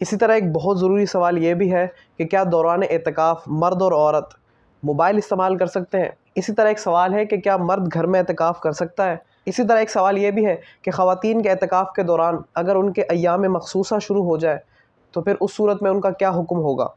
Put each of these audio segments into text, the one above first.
اسی طرح ایک بہت ضروری سوال یہ بھی ہے کہ کیا دوران اعتکاف مرد اور عورت موبائل استعمال کر سکتے ہیں؟ اسی طرح ایک سوال ہے کہ کیا مرد گھر میں اعتکاف کر سکتا ہے؟ اسی طرح ایک سوال یہ بھی ہے کہ خواتین کے اعتکاف کے دوران اگر ان کے ایام مخصوصہ شروع ہو جائے تو پھر اس صورت میں ان کا کیا حکم ہوگا؟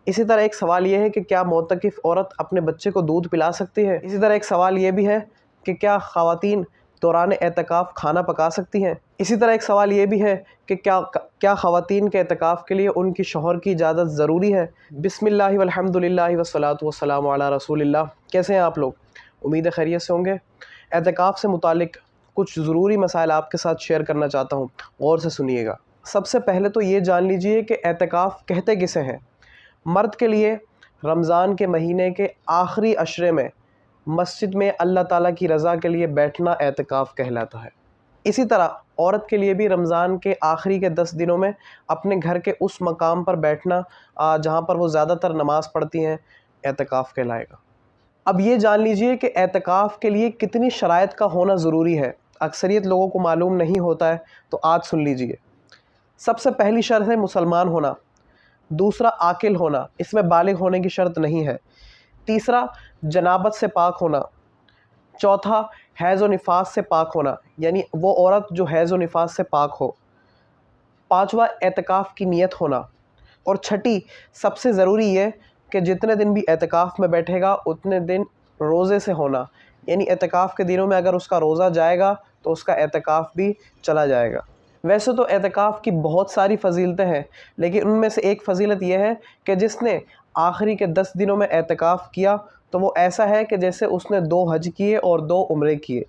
اسی طرح ایک سوال یہ ہے کہ کیا معتکف عورت اپنے بچے کو دودھ پلا سکتی ہے؟ اسی طرح ایک سوال یہ بھی ہے کہ کیا خواتین دوران اعتکاف کھانا پکا سکتی ہیں؟ اسی طرح ایک سوال یہ بھی ہے کہ کیا خواتین کے اعتکاف کے لیے ان کی شوہر کی اجازت ضروری ہے؟ بسم اللہ والحمد للہ والصلاۃ والسلام علی رسول اللہ۔ کیسے ہیں آپ لوگ؟ امید ہے خیریت سے ہوں گے۔ اعتکاف سے متعلق کچھ ضروری مسائل آپ کے ساتھ شیئر کرنا چاہتا ہوں، غور سے سنیے گا۔ سب سے پہلے تو یہ جان لیجئے کہ اعتکاف کہتے کسے ہیں۔ مرد کے لیے رمضان کے مہینے کے آخری عشرے میں مسجد میں اللہ تعالیٰ کی رضا کے لیے بیٹھنا اعتکاف کہلاتا ہے۔ اسی طرح عورت کے لیے بھی رمضان کے آخری کے 10 دنوں میں اپنے گھر کے اس مقام پر بیٹھنا جہاں پر وہ زیادہ تر نماز پڑھتی ہیں اعتکاف کہلائے گا۔ اب یہ جان لیجئے کہ اعتکاف کے لیے کتنی شرائط کا ہونا ضروری ہے، اکثریت لوگوں کو معلوم نہیں ہوتا ہے، تو آج سن لیجئے۔ سب سے پہلی شرط ہے مسلمان ہونا، دوسرا عاقل ہونا، اس میں بالغ ہونے کی شرط نہیں ہے، تیسرا جنابت سے پاک ہونا، چوتھا حیض و نفاس سے پاک ہونا، یعنی وہ عورت جو حیض و نفاس سے پاک ہو، پانچواں اعتکاف کی نیت ہونا، اور چھٹی سب سے ضروری یہ کہ جتنے دن بھی اعتکاف میں بیٹھے گا اتنے دن روزے سے ہونا، یعنی اعتکاف کے دنوں میں اگر اس کا روزہ جائے گا تو اس کا اعتکاف بھی چلا جائے گا۔ ویسے تو اعتکاف کی بہت ساری فضیلتیں ہیں، لیکن ان میں سے ایک فضیلت یہ ہے کہ جس نے آخری کے 10 دنوں میں اعتکاف کیا تو وہ ایسا ہے کہ جیسے اس نے 2 حج کیے اور 2 عمرے کیے۔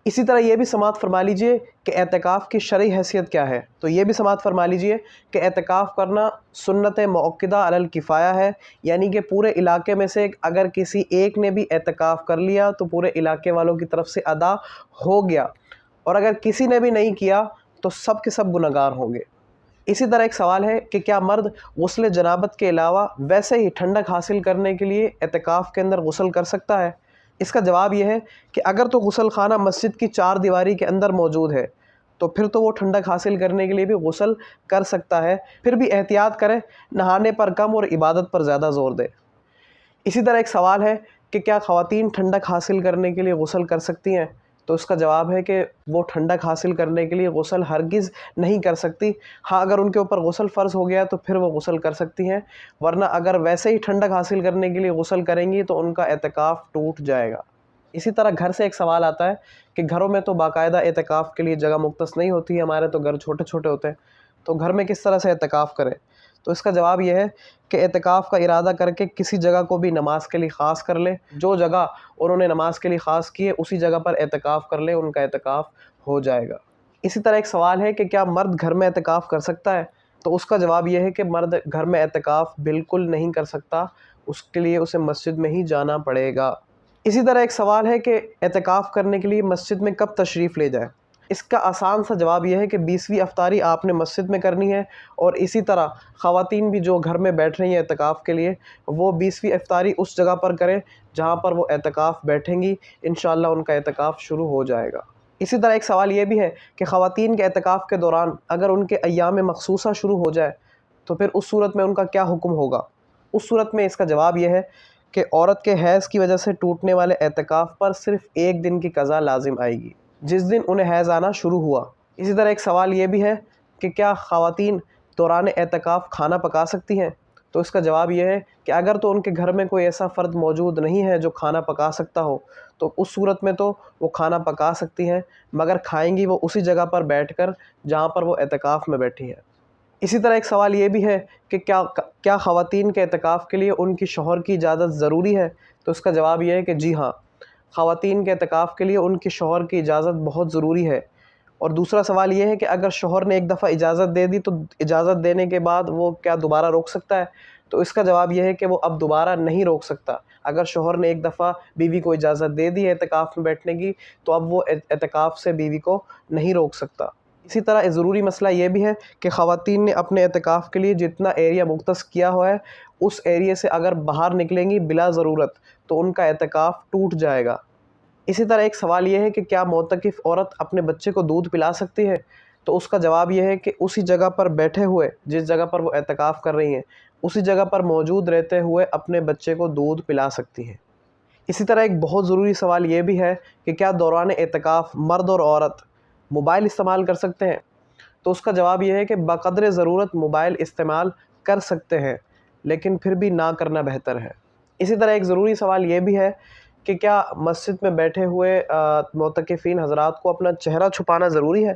اسی طرح یہ بھی سماعت فرما لیجئے کہ اعتکاف کی شرعی حیثیت کیا ہے، تو یہ بھی سماعت فرما لیجئے کہ اعتکاف کرنا سنت مؤکدہ علی الکفایہ ہے، یعنی کہ پورے علاقے میں سے اگر کسی ایک نے بھی اعتکاف کر لیا تو پورے علاقے والوں کی طرف سے ادا ہو گیا، اور اگر کسی نے بھی نہیں کیا تو سب کے سب گنہگار ہوں گے۔ اسی طرح ایک سوال ہے کہ کیا مرد غسل جنابت کے علاوہ ویسے ہی ٹھنڈک حاصل کرنے کے لیے اعتکاف کے اندر غسل کر سکتا ہے؟ اس کا جواب یہ ہے کہ اگر تو غسل خانہ مسجد کی 4 دیواری کے اندر موجود ہے تو پھر تو وہ ٹھنڈک حاصل کرنے کے لیے بھی غسل کر سکتا ہے، پھر بھی احتیاط کرے، نہانے پر کم اور عبادت پر زیادہ زور دے۔ اسی طرح ایک سوال ہے کہ کیا خواتین ٹھنڈک حاصل کرنے کے لیے غسل کر سکتی ہیں؟ تو اس کا جواب ہے کہ وہ ٹھنڈک حاصل کرنے کے لیے غسل ہرگز نہیں کر سکتی۔ ہاں اگر ان کے اوپر غسل فرض ہو گیا تو پھر وہ غسل کر سکتی ہیں، ورنہ اگر ویسے ہی ٹھنڈک حاصل کرنے کے لیے غسل کریں گی تو ان کا اعتکاف ٹوٹ جائے گا۔ اسی طرح گھر سے ایک سوال آتا ہے کہ گھروں میں تو باقاعدہ اعتکاف کے لیے جگہ مختص نہیں ہوتی ہے، ہمارے تو گھر چھوٹے چھوٹے ہوتے ہیں، تو گھر میں کس طرح سے اعتکاف کریں؟ تو اس کا جواب یہ ہے کہ اعتکاف کا ارادہ کر کے کسی جگہ کو بھی نماز کے لیے خاص کر لے، جو جگہ انہوں نے نماز کے لیے خاص کی ہے اسی جگہ پر اعتکاف کر لے، ان کا اعتکاف ہو جائے گا۔ اسی طرح ایک سوال ہے کہ کیا مرد گھر میں اعتکاف کر سکتا ہے؟ تو اس کا جواب یہ ہے کہ مرد گھر میں اعتکاف بالکل نہیں کر سکتا، اس کے لیے اسے مسجد میں ہی جانا پڑے گا۔ اسی طرح ایک سوال ہے کہ اعتکاف کرنے کے لیے مسجد میں کب تشریف لے جائے؟ اس کا آسان سا جواب یہ ہے کہ 20ویں افطاری آپ نے مسجد میں کرنی ہے، اور اسی طرح خواتین بھی جو گھر میں بیٹھ رہی ہیں اعتکاف کے لیے وہ 20ویں افطاری اس جگہ پر کریں جہاں پر وہ اعتکاف بیٹھیں گی، انشاءاللہ ان کا اعتکاف شروع ہو جائے گا۔ اسی طرح ایک سوال یہ بھی ہے کہ خواتین کے اعتکاف کے دوران اگر ان کے ایام مخصوصہ شروع ہو جائے تو پھر اس صورت میں ان کا کیا حکم ہوگا؟ اس صورت میں اس کا جواب یہ ہے کہ عورت کے حیض کی وجہ سے ٹوٹنے والے اعتکاف پر صرف 1 دن کی قضا لازم آئے گی، جس دن انہیں حیض آنا شروع ہوا۔ اسی طرح ایک سوال یہ بھی ہے کہ کیا خواتین دوران اعتکاف کھانا پکا سکتی ہیں؟ تو اس کا جواب یہ ہے کہ اگر تو ان کے گھر میں کوئی ایسا فرد موجود نہیں ہے جو کھانا پکا سکتا ہو تو اس صورت میں تو وہ کھانا پکا سکتی ہیں، مگر کھائیں گی وہ اسی جگہ پر بیٹھ کر جہاں پر وہ اعتکاف میں بیٹھی ہیں۔ اسی طرح ایک سوال یہ بھی ہے کہ کیا خواتین کے اعتکاف کے لیے ان کی شوہر کی اجازت ضروری ہے؟ تو اس کا جواب یہ ہے کہ جی ہاں، خواتین کے اعتکاف کے لیے ان کے شوہر کی اجازت بہت ضروری ہے۔ اور دوسرا سوال یہ ہے کہ اگر شوہر نے ایک دفعہ اجازت دے دی تو اجازت دینے کے بعد وہ کیا دوبارہ روک سکتا ہے؟ تو اس کا جواب یہ ہے کہ وہ اب دوبارہ نہیں روک سکتا۔ اگر شوہر نے ایک دفعہ بیوی کو اجازت دے دی ہے اعتکاف میں بیٹھنے کی تو اب وہ اعتکاف سے بیوی کو نہیں روک سکتا۔ اسی طرح ایک ضروری مسئلہ یہ بھی ہے کہ خواتین نے اپنے اعتکاف کے لیے جتنا ایریا مختص کیا ہوا ہے اس ایریے سے اگر باہر نکلیں گی بلا ضرورت تو ان کا اعتکاف ٹوٹ جائے گا۔ اسی طرح ایک سوال یہ ہے کہ کیا معتکف عورت اپنے بچے کو دودھ پلا سکتی ہے؟ تو اس کا جواب یہ ہے کہ اسی جگہ پر بیٹھے ہوئے، جس جگہ پر وہ اعتکاف کر رہی ہیں، اسی جگہ پر موجود رہتے ہوئے اپنے بچے کو دودھ پلا سکتی ہیں۔ اسی طرح ایک بہت ضروری سوال یہ بھی ہے کہ کیا دوران اعتکاف مرد اور عورت موبائل استعمال کر سکتے ہیں؟ تو اس کا جواب یہ ہے کہ بقدر ضرورت موبائل استعمال کر سکتے ہیں، لیکن پھر بھی نہ کرنا بہتر ہے۔ اسی طرح ایک ضروری سوال یہ بھی ہے کہ کیا مسجد میں بیٹھے ہوئے معتکفین حضرات کو اپنا چہرہ چھپانا ضروری ہے؟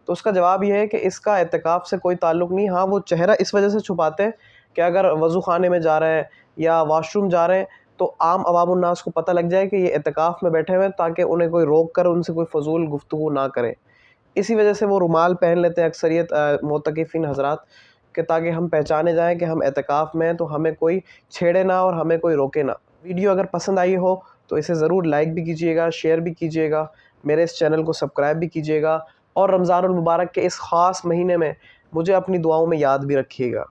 تو اس کا جواب یہ ہے کہ اس کا اعتکاف سے کوئی تعلق نہیں۔ ہاں، وہ چہرہ اس وجہ سے چھپاتے ہیں کہ اگر وضو خانے میں جا رہے ہیں یا واش روم جا رہے ہیں تو عام عوام الناس کو پتہ لگ جائے کہ یہ اعتکاف میں بیٹھے ہوئے ہیں، تاکہ انہیں کوئی روک کر ان سے کوئی فضول گفتگو نہ کرے۔ اسی وجہ سے وہ رومال پہن لیتے ہیں اکثریت معتکفین حضرات، کہ تاکہ ہم پہچانے جائیں کہ ہم اعتکاف میں ہیں، تو ہمیں کوئی چھیڑے نہ اور ہمیں کوئی روکے نہ۔ ویڈیو اگر پسند آئی ہو تو اسے ضرور لائک بھی کیجیے گا، شیئر بھی کیجیے گا، میرے اس چینل کو سبسکرائب بھی کیجیے گا، اور رمضان المبارک کے اس خاص مہینے میں مجھے اپنی دعاؤں میں یاد بھی رکھیے گا۔